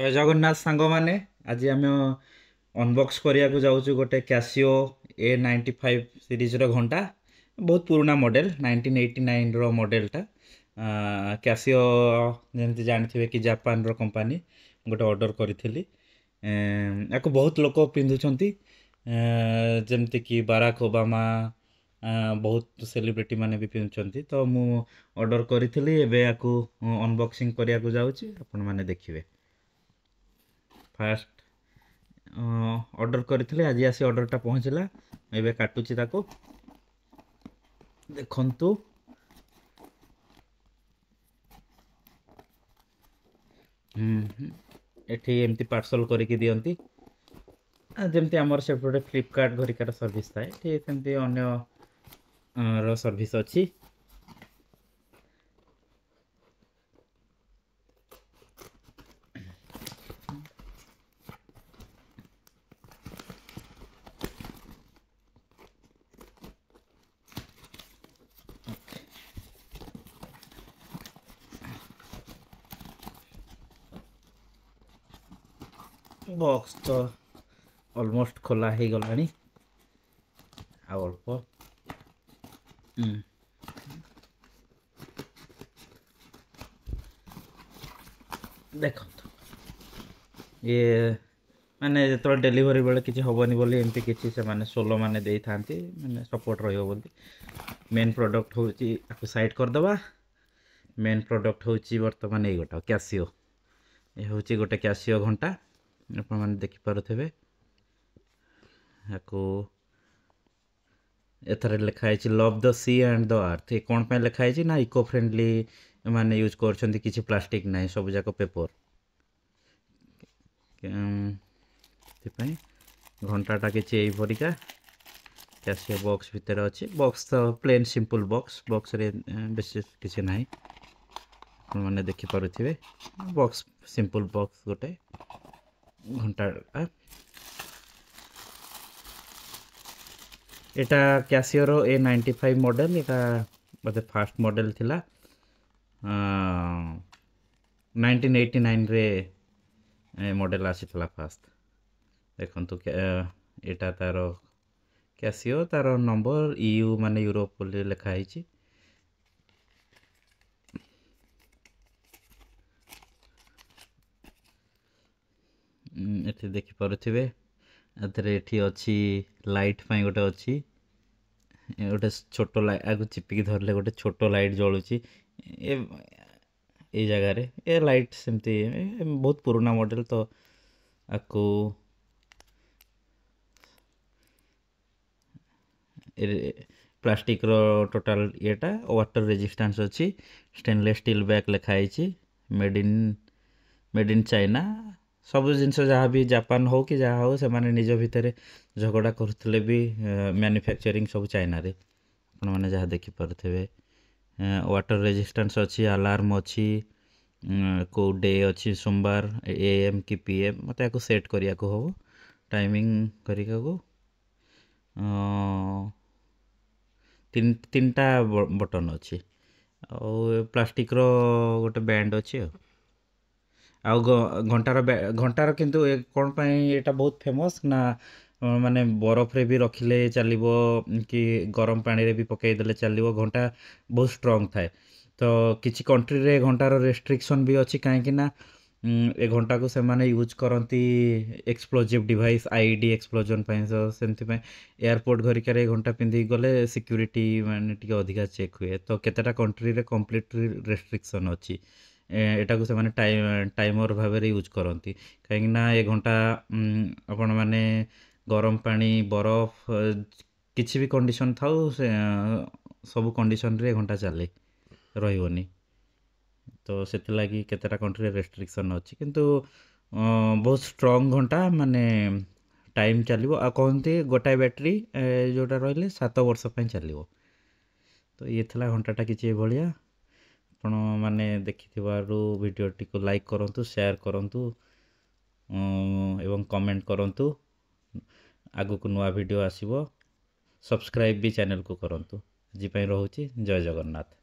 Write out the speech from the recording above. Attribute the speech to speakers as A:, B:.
A: ଜୟ ଜଗନ୍ନାଥ ସାଙ୍ଗମାନେ। ଆଜି ଆମେ ଅନବକ୍ସ କରିବାକୁ ଯାଉଛୁ ଗୋଟେ କ୍ୟାସିଓ A95 ସିରିଜର ଘଣ୍ଟା। ବହୁତ ପୁରୁଣା ମଡ଼େଲ, 1989ର ମଡ଼େଲଟା। କ୍ୟାସିଓ ଯେମିତି ଜାଣିଥିବେ କି ଜାପାନର କମ୍ପାନୀ। ଗୋଟେ ଅର୍ଡ଼ର କରିଥିଲି। ୟାକୁ ବହୁତ ଲୋକ ପିନ୍ଧୁଛନ୍ତି, ଯେମିତିକି ବାରାକ ଓବାମା, ବହୁତ ସେଲିବ୍ରିଟି ମାନେ ବି ପିନ୍ଧୁଛନ୍ତି। ତ ମୁଁ ଅର୍ଡ଼ର କରିଥିଲି, ଏବେ ୟାକୁ ଅନବକ୍ସିଂ କରିବାକୁ ଯାଉଛି, ଆପଣମାନେ ଦେଖିବେ। ଫାଷ୍ଟ ଅର୍ଡ଼ର କରିଥିଲି, ଆଜି ଆସି ଅର୍ଡ଼ରଟା ପହଞ୍ଚିଲା। ଏବେ କାଟୁଛି ତାକୁ, ଦେଖନ୍ତୁ। ଏଠି ଏମିତି ପାର୍ସଲ କରିକି ଦିଅନ୍ତି, ଯେମିତି ଆମର ସେପଟେ ଫ୍ଲିପକାର୍ଟ ଘରିକାର ସର୍ଭିସ୍ ଥାଏ, ଏଠି ସେମିତି ଅନ୍ୟ ର ସର୍ଭିସ୍ ଅଛି। ବକ୍ସ ତ ଅଲମୋଷ୍ଟ ଖୋଲା ହେଇଗଲାଣି, ଆଉ ଅଳ୍ପ। ଦେଖନ୍ତୁ, ଇଏ ମାନେ ଯେତେବେଳେ ଡେଲିଭରି ବେଳେ କିଛି ହେବନି ବୋଲି ଏମିତି କିଛି ସେମାନେ ସୋଲୋ ମାନେ ଦେଇଥାନ୍ତି, ମାନେ ସପୋର୍ଟ ରହିବ ବୋଲି। ମେନ୍ ପ୍ରଡ଼କ୍ଟ ହେଉଛି, ଆକୁ ସାଇଡ଼୍ କରିଦେବା। ମେନ୍ ପ୍ରଡ଼କ୍ଟ ହେଉଛି ବର୍ତ୍ତମାନ ଏଇ ଗୋଟେ କ୍ୟାସିଓ। ଏ ହେଉଛି ଗୋଟେ କ୍ୟାସିଓ ଘଣ୍ଟା, ଆପଣମାନେ ଦେଖିପାରୁଥିବେ। ୟାକୁ ଏଥିରେ ଲେଖା ହେଇଛି love the sea and the earth. ଏ କ'ଣ ପାଇଁ ଲେଖା ହେଇଛି ନା ଇକୋ ଫ୍ରେଣ୍ଡଲି ମାନେ ୟୁଜ୍ କରୁଛନ୍ତି, କିଛି ପ୍ଲାଷ୍ଟିକ୍ ନାହିଁ, ସବୁ ଯାକ ପେପର। ସେଥିପାଇଁ ଘଣ୍ଟାଟା କିଛି ଏଇପରିକା କ୍ୟାସିଓ ବକ୍ସ ଭିତରେ ଅଛି। ବକ୍ସ ତ ପ୍ଲେନ୍ ସିମ୍ପଲ୍ ବକ୍ସ, ବକ୍ସରେ ବେଶୀ କିଛି ନାହିଁ, ଆପଣମାନେ ଦେଖିପାରୁଥିବେ। ବକ୍ସ ସିମ୍ପଲ୍ ବକ୍ସ ଗୋଟେ ଘଣ୍ଟାଟା। এটা କ୍ୟାସିଓର A95 ମଡ଼େଲ। এটা ବୋଧେ ଫାଷ୍ଟ ମଡ଼େଲ ଥିଲା, 1989ରେ ମଡ଼େଲ ଆସିଥିଲା ଫାଷ୍ଟ। ଦେଖନ୍ତୁ, ଏଇଟା ତାର କ୍ୟାସିଓ, ତାର ନମ୍ବର EU ମାନେ ୟୁରୋପ ବୋଲି ଲେଖା ହେଇଛି। ଏଠି ଦେଖିପାରୁଥିବେ, ଏଥିରେ ଏଠି ଅଛି ଲାଇଟ୍ ପାଇଁ ଗୋଟେ ଅଛି। ଗୋଟେ ଛୋଟ ଲାଇଟ୍, ଆକୁ ଚିପିକି ଧରିଲେ ଗୋଟେ ଛୋଟ ଲାଇଟ୍ ଜଳୁଛି ଏଇ ଜାଗାରେ। ଏ ଲାଇଟ୍ ସେମିତି ବହୁତ ପୁରୁଣା ମଡ଼େଲ, ତ ଆକୁ ପ୍ଲାଷ୍ଟିକ୍ର ଟୋଟାଲ୍ ଇଏଟା ୱାଟର୍ ରେଜିଷ୍ଟାନ୍ସ ଅଛି। ଷ୍ଟେନଲେସ୍ ଷ୍ଟିଲ୍ ବ୍ୟାଗ୍ ଲେଖା ହେଇଛି, ମେଡ୍ ଇନ୍ ଚାଇନା। ସବୁ ଜିନିଷ ଯାହା ବି ଜାପାନ ହଉ କି ଯାହା ହଉ, ସେମାନେ ନିଜ ଭିତରେ ଝଗଡ଼ା କରୁଥିଲେ ବି ମ୍ୟାନୁଫ୍ୟାକ୍ଚରିଂ ସବୁ ଚାଇନାରେ, ଆପଣମାନେ ଯାହା ଦେଖିପାରୁଥିବେ। ୱାଟର୍ ରେଜିଷ୍ଟାନ୍ସ ଅଛି, ଆଲାର୍ମ ଅଛି, କେଉଁ ଡେ ଅଛି, ସୋମବାର, AM କି PM। ମୋତେ ୟାକୁ ସେଟ୍ କରିବାକୁ ହେବ, ଟାଇମିଂ କରିବାକୁ। ତିନିଟା ବଟନ୍ ଅଛି, ଆଉ ପ୍ଲାଷ୍ଟିକ୍ର ଗୋଟେ ବ୍ୟାଣ୍ଡ ଅଛି। ଆଉ ଘଣ୍ଟାର କିନ୍ତୁ କ'ଣ ପାଇଁ ଏଇଟା ବହୁତ ଫେମସ୍ ନା, ମାନେ ବରଫରେ ବି ରଖିଲେ ଚାଲିବ କି ଗରମ ପାଣିରେ ବି ପକାଇଦେଲେ ଚାଲିବ। ଘଣ୍ଟା ବହୁତ ଷ୍ଟ୍ରଙ୍ଗ ଥାଏ। ତ କିଛି କଣ୍ଟ୍ରିରେ ଘଣ୍ଟାର ରେଷ୍ଟ୍ରିକ୍ସନ୍ ବି ଅଛି, କାହିଁକି ନା ଏ ଘଣ୍ଟାକୁ ସେମାନେ ୟୁଜ୍ କରନ୍ତି ଏକ୍ସପ୍ଲୋଜିଭ୍ ଡିଭାଇସ୍, IED ଏକ୍ସପ୍ଲୋଜନ୍ ପାଇଁ। ତ ସେଥିପାଇଁ ଏୟାରପୋର୍ଟ ଘରିକାରେ ଏ ଘଣ୍ଟା ପିନ୍ଧିକି ଗଲେ ସିକ୍ୟୁରିଟି ମାନେ ଟିକେ ଅଧିକା ଚେକ୍ ହୁଏ। ତ କେତେଟା କଣ୍ଟ୍ରିରେ କମ୍ପ୍ଲିଟଲି ରେଷ୍ଟ୍ରିକ୍ସନ୍ ଅଛି। ଏଟାକୁ ସେମାନେ ଟାଇମର୍ ଭାବରେ ୟୁଜ୍ କରନ୍ତି, କାହିଁକିନା ଏ ଘଣ୍ଟା ଆପଣମାନେ ଗରମ ପାଣି, ବରଫ, କିଛି ବି କଣ୍ଡିସନ୍ ଥାଉ, ସବୁ କଣ୍ଡିସନ୍ରେ ଏ ଘଣ୍ଟା ଚାଲେ, ରହିବନି। ତ ସେଥିଲାଗି କେତେଟା କଣ୍ଟ୍ରିରେ ରେଷ୍ଟ୍ରିକ୍ସନ୍ ଅଛି, କିନ୍ତୁ ବହୁତ ଷ୍ଟ୍ରଙ୍ଗ ଘଣ୍ଟା, ମାନେ ଟାଇମ୍ ଚାଲିବ। ଆଉ କହନ୍ତି ଗୋଟାଏ ବ୍ୟାଟେରୀ ଯେଉଁଟା ରହିଲେ 7 ବର୍ଷ ପାଇଁ ଚାଲିବ। ତ ଇଏ ଥିଲା ଘଣ୍ଟାଟା କିଛି ଏଭଳିଆ। ଆପଣମାନେ ଦେଖିଥିବାରୁ ଭିଡ଼ିଓଟିକୁ ଲାଇକ୍ କରନ୍ତୁ, ସେୟାର କରନ୍ତୁ, ଏବଂ କମେଣ୍ଟ କରନ୍ତୁ। ଆଗକୁ ନୂଆ ଭିଡ଼ିଓ ଆସିବ, ସବସ୍କ୍ରାଇବ୍ ବି ଚ୍ୟାନେଲକୁ କରନ୍ତୁ। ଆଜି ପାଇଁ ରହୁଛି, ଜୟ ଜଗନ୍ନାଥ।